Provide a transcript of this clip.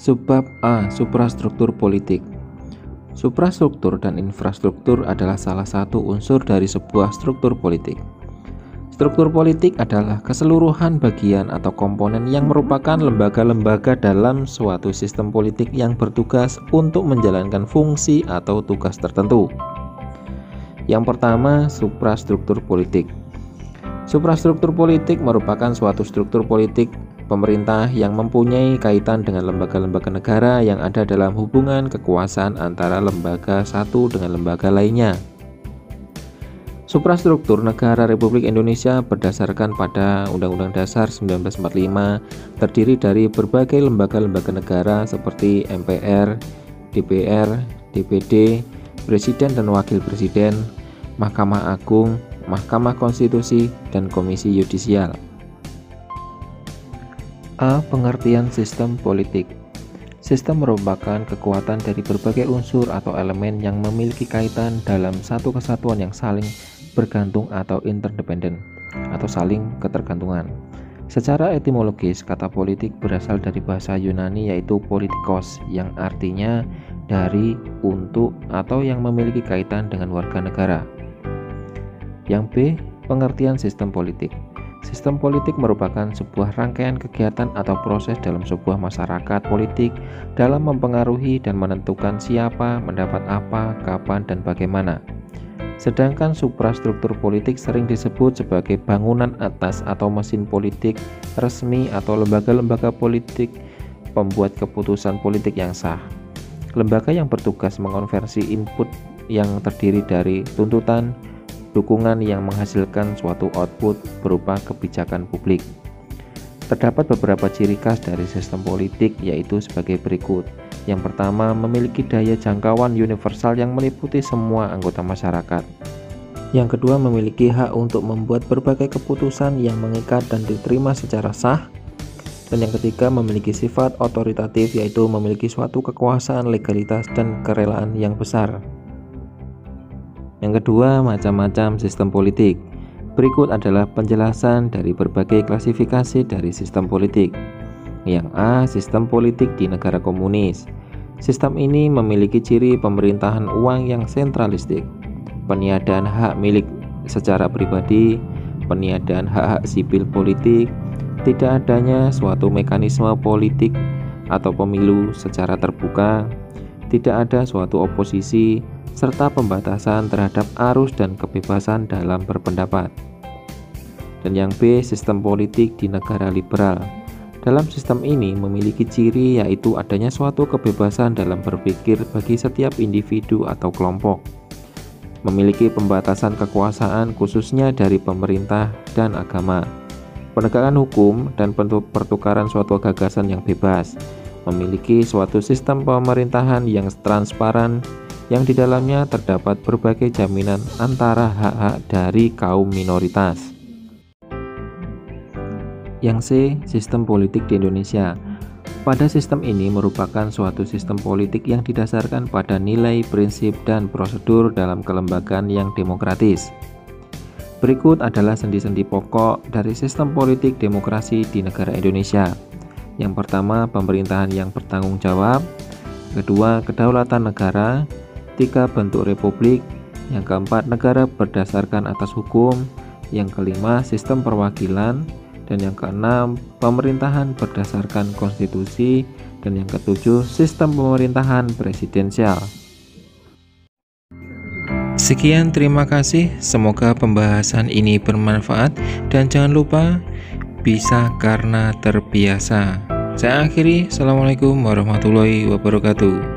Subbab A. Suprastruktur politik. Suprastruktur dan infrastruktur adalah salah satu unsur dari sebuah struktur politik. Struktur politik adalah keseluruhan bagian atau komponen yang merupakan lembaga-lembaga dalam suatu sistem politik yang bertugas untuk menjalankan fungsi atau tugas tertentu. Yang pertama, suprastruktur politik. Suprastruktur politik merupakan suatu struktur politik pemerintah yang mempunyai kaitan dengan lembaga-lembaga negara yang ada dalam hubungan kekuasaan antara lembaga satu dengan lembaga lainnya. Suprastruktur negara Republik Indonesia berdasarkan pada Undang-Undang Dasar 1945 terdiri dari berbagai lembaga-lembaga negara seperti MPR, DPR, DPD, Presiden dan Wakil Presiden, Mahkamah Agung, Mahkamah Konstitusi, dan Komisi Yudisial. A. Pengertian sistem politik. Sistem merupakan kekuatan dari berbagai unsur atau elemen yang memiliki kaitan dalam satu kesatuan yang saling bergantung atau interdependen atau saling ketergantungan. Secara etimologis, kata politik berasal dari bahasa Yunani yaitu politikos yang artinya dari, untuk, atau yang memiliki kaitan dengan warga negara. Yang B. Pengertian sistem politik. Sistem politik merupakan sebuah rangkaian kegiatan atau proses dalam sebuah masyarakat politik dalam mempengaruhi dan menentukan siapa, mendapat apa, kapan, dan bagaimana. Sedangkan suprastruktur politik sering disebut sebagai bangunan atas atau mesin politik resmi atau lembaga-lembaga politik pembuat keputusan politik yang sah. Lembaga yang bertugas mengonversi input yang terdiri dari tuntutan, dukungan yang menghasilkan suatu output berupa kebijakan publik. Terdapat beberapa ciri khas dari sistem politik yaitu sebagai berikut. Yang pertama, memiliki daya jangkauan universal yang meliputi semua anggota masyarakat. Yang kedua, memiliki hak untuk membuat berbagai keputusan yang mengikat dan diterima secara sah. Dan yang ketiga, memiliki sifat otoritatif yaitu memiliki suatu kekuasaan, legalitas, dan kerelaan yang besar. Yang kedua, macam-macam sistem politik. Berikut adalah penjelasan dari berbagai klasifikasi dari sistem politik. Yang A. Sistem politik di negara komunis. Sistem ini memiliki ciri pemerintahan uang yang sentralistik, peniadaan hak milik secara pribadi, peniadaan hak-hak sipil politik, tidak adanya suatu mekanisme politik atau pemilu secara terbuka, tidak ada suatu oposisi, serta pembatasan terhadap arus dan kebebasan dalam berpendapat. Dan yang B. Sistem politik di negara liberal. Dalam sistem ini memiliki ciri yaitu adanya suatu kebebasan dalam berpikir bagi setiap individu atau kelompok, memiliki pembatasan kekuasaan khususnya dari pemerintah dan agama, penegakan hukum dan pertukaran suatu gagasan yang bebas, memiliki suatu sistem pemerintahan yang transparan yang di dalamnya terdapat berbagai jaminan antara hak-hak dari kaum minoritas. Yang C. Sistem politik di Indonesia. Pada sistem ini merupakan suatu sistem politik yang didasarkan pada nilai, prinsip, dan prosedur dalam kelembagaan yang demokratis. Berikut adalah sendi-sendi pokok dari sistem politik demokrasi di negara Indonesia. Yang pertama, pemerintahan yang bertanggung jawab. Kedua, kedaulatan negara. Tiga, bentuk republik. Yang keempat, negara berdasarkan atas hukum. Yang kelima, sistem perwakilan. Dan yang keenam, pemerintahan berdasarkan konstitusi. Dan yang ketujuh, sistem pemerintahan presidensial. Sekian, terima kasih. Semoga pembahasan ini bermanfaat dan jangan lupa bisa karena terbiasa. Saya akhiri. Assalamualaikum warahmatullahi wabarakatuh.